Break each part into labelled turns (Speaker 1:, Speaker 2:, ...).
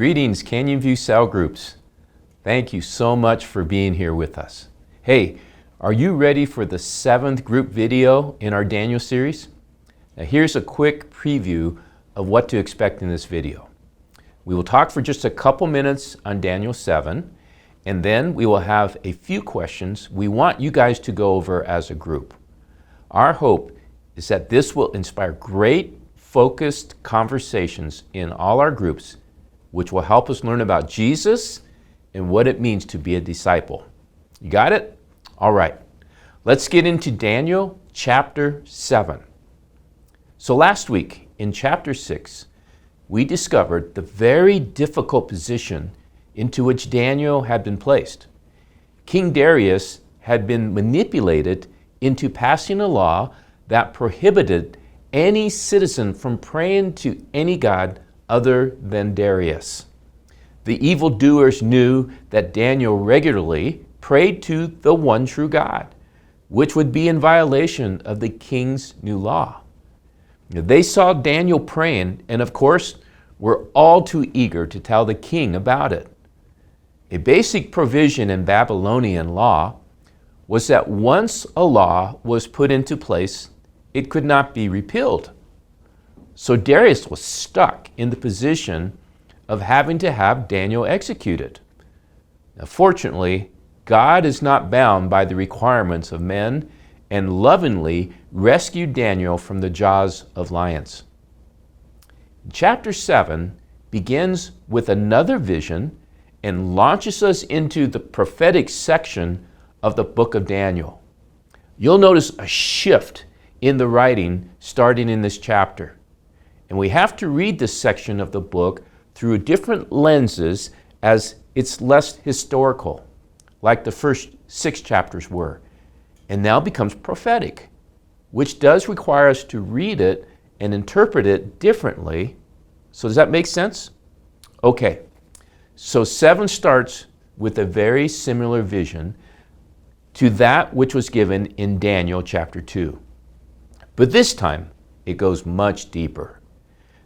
Speaker 1: Greetings, Canyon View Cell Groups. Thank you so much for being here with us. Hey, are you ready for the 7th group video in our Daniel series? Now here's a quick preview of what to expect in this video. We will talk for just a couple minutes on Daniel 7, and then we will have a few questions we want you guys to go over as a group. Our hope is that this will inspire great, focused conversations in all our groups, which will help us learn about Jesus and what it means to be a disciple. You got it? All right. Let's get into Daniel chapter 7. So last week in chapter 6, we discovered the very difficult position into which Daniel had been placed. King Darius had been manipulated into passing a law that prohibited any citizen from praying to any god other than Darius. The evildoers knew that Daniel regularly prayed to the one true God, which would be in violation of the king's new law. They saw Daniel praying, and of course, were all too eager to tell the king about it. A basic provision in Babylonian law was that once a law was put into place, it could not be repealed. So Darius was stuck in the position of having to have Daniel executed. Now, fortunately, God is not bound by the requirements of men and lovingly rescued Daniel from the jaws of lions. Chapter 7 begins with another vision and launches us into the prophetic section of the book of Daniel. You'll notice a shift in the writing starting in this chapter. And we have to read this section of the book through different lenses as it's less historical, like the first 6 chapters were, and now becomes prophetic, which does require us to read it and interpret it differently. So does that make sense? Okay, so 7 starts with a very similar vision to that which was given in Daniel chapter 2. But this time, it goes much deeper.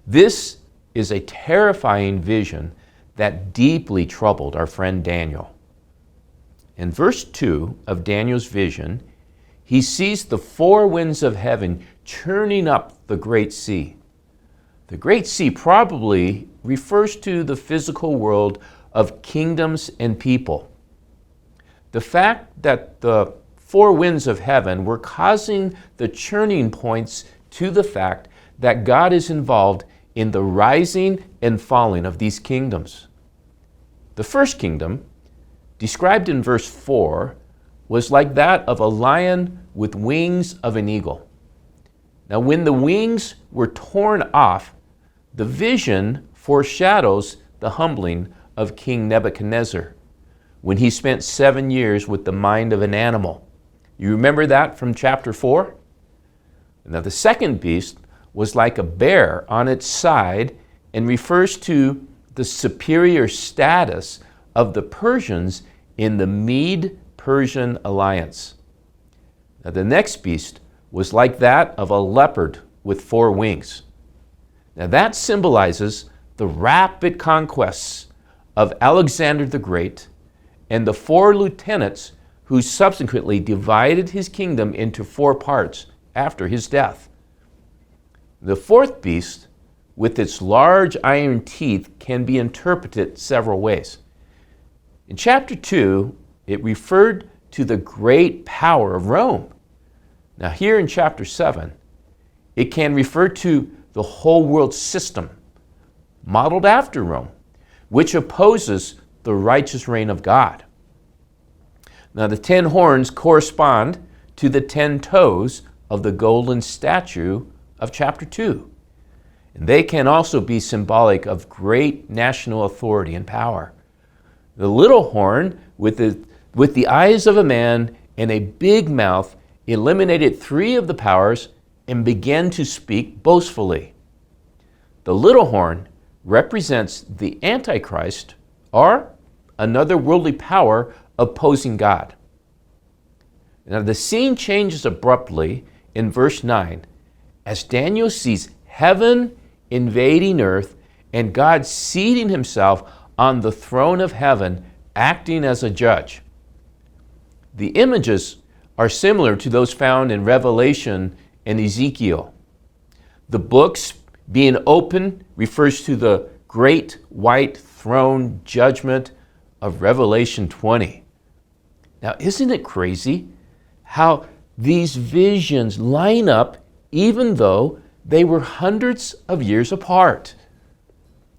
Speaker 1: This is a terrifying vision that deeply troubled our friend Daniel. In verse 2 of Daniel's vision, he sees the 4 winds of heaven churning up the great sea. The great sea probably refers to the physical world of kingdoms and people. The fact that the 4 winds of heaven were causing the churning points to the fact that God is involved in the rising and falling of these kingdoms. The first kingdom, described in verse 4, was like that of a lion with wings of an eagle. Now, when the wings were torn off, the vision foreshadows the humbling of King Nebuchadnezzar when he spent 7 years with the mind of an animal. You remember that from chapter 4? Now, the second beast was like a bear on its side and refers to the superior status of the Persians in the Mede-Persian alliance. Now, the next beast was like that of a leopard with 4 wings. Now, that symbolizes the rapid conquests of Alexander the Great and the 4 lieutenants who subsequently divided his kingdom into 4 parts after his death. The fourth beast, with its large iron teeth, can be interpreted several ways. In chapter 2, it referred to the great power of Rome. Now here in chapter 7, it can refer to the whole world system, modeled after Rome, which opposes the righteous reign of God. Now the 10 horns correspond to the 10 toes of the golden statue of chapter 2. And they can also be symbolic of great national authority and power. The little horn, with the eyes of a man and a big mouth, eliminated 3 of the powers and began to speak boastfully. The little horn represents the Antichrist, or another worldly power opposing God. Now the scene changes abruptly in verse 9 as Daniel sees heaven invading earth and God seating himself on the throne of heaven, acting as a judge. The images are similar to those found in Revelation and Ezekiel. The books being open refers to the great white throne judgment of Revelation 20. Now, isn't it crazy how these visions line up even though they were hundreds of years apart?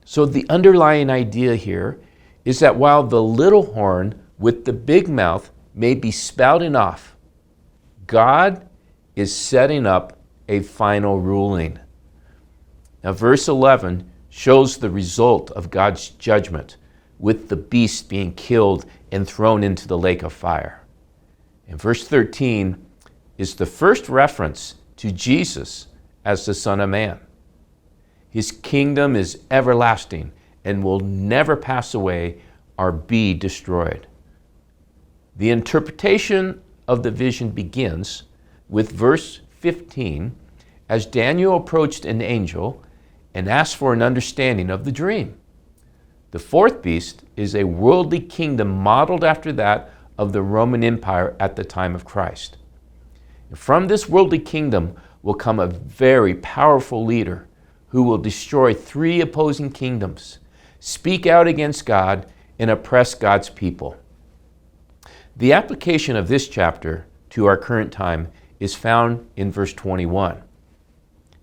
Speaker 1: So the underlying idea here is that while the little horn with the big mouth may be spouting off, God is setting up a final ruling. Now, verse 11 shows the result of God's judgment, with the beast being killed and thrown into the lake of fire. And verse 13 is the first reference to Jesus as the Son of Man. His kingdom is everlasting and will never pass away or be destroyed. The interpretation of the vision begins with verse 15 as Daniel approached an angel and asked for an understanding of the dream. The fourth beast is a worldly kingdom modeled after that of the Roman Empire at the time of Christ. From this worldly kingdom will come a very powerful leader who will destroy three opposing kingdoms, speak out against God, and oppress God's people. The application of this chapter to our current time is found in verse 21. It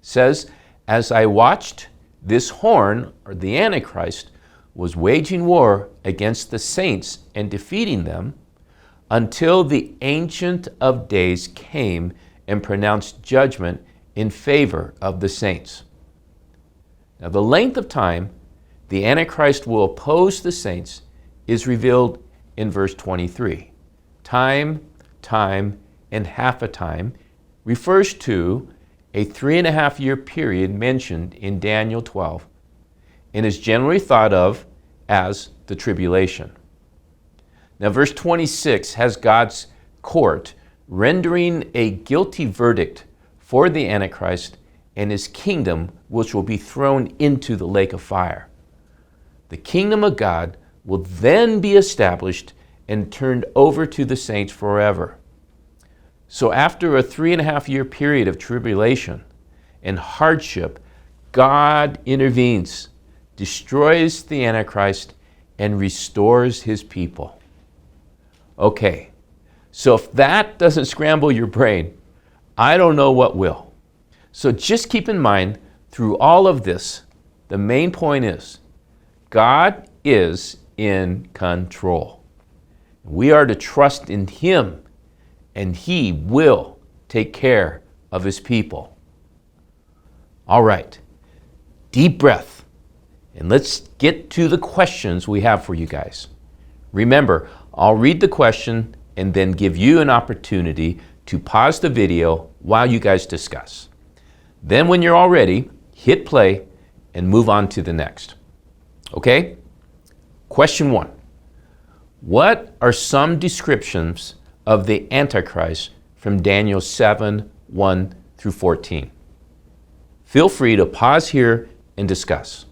Speaker 1: says, "As I watched, this horn," or the Antichrist, "was waging war against the saints and defeating them until the Ancient of Days came and pronounced judgment in favor of the saints." Now, the length of time the Antichrist will oppose the saints is revealed in verse 23. Time, and half a time refers to a 3.5-year period mentioned in Daniel 12 and is generally thought of as the tribulation. Now, verse 26 has God's court rendering a guilty verdict for the Antichrist and his kingdom, which will be thrown into the lake of fire. The kingdom of God will then be established and turned over to the saints forever. So after a 3.5-year period of tribulation and hardship, God intervenes, destroys the Antichrist, and restores his people. Okay, so if that doesn't scramble your brain, I don't know what will. So just keep in mind, through all of this, the main point is, God is in control. We are to trust in Him, and He will take care of His people. All right, deep breath, and let's get to the questions we have for you guys. Remember, I'll read the question and then give you an opportunity to pause the video while you guys discuss. Then when you're all ready, hit play and move on to the next. Okay? Question 1. What are some descriptions of the Antichrist from Daniel 7, 1 through 14? Feel free to pause here and discuss.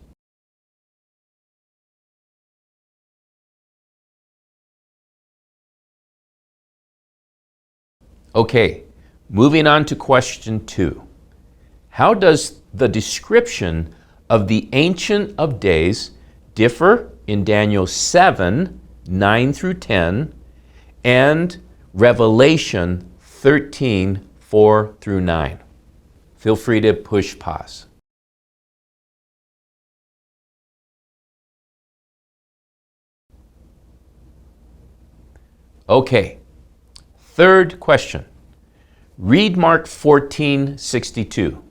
Speaker 1: Okay, moving on to question 2. How does the description of the Ancient of Days differ in Daniel 7, 9 through 10, and Revelation 13, 4 through 9? Feel free to push pause. Okay, third question. Read Mark 14:62.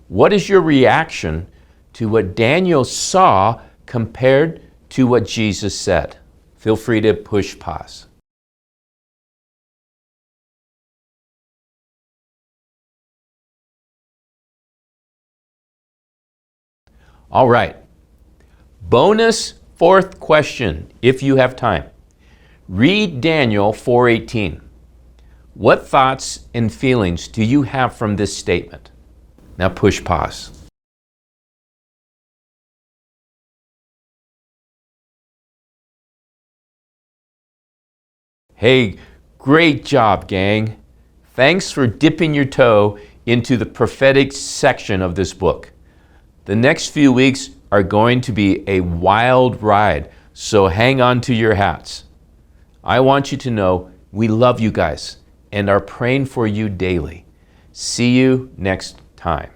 Speaker 1: What is your reaction to what Daniel saw compared to what Jesus said? Feel free to push pause. All right. Bonus fourth question, if you have time. Read Daniel 4:18. What thoughts and feelings do you have from this statement? Now push pause. Hey, great job, gang. Thanks for dipping your toe into the prophetic section of this book. The next few weeks are going to be a wild ride, so hang on to your hats. I want you to know we love you guys and are praying for you daily. See you next time.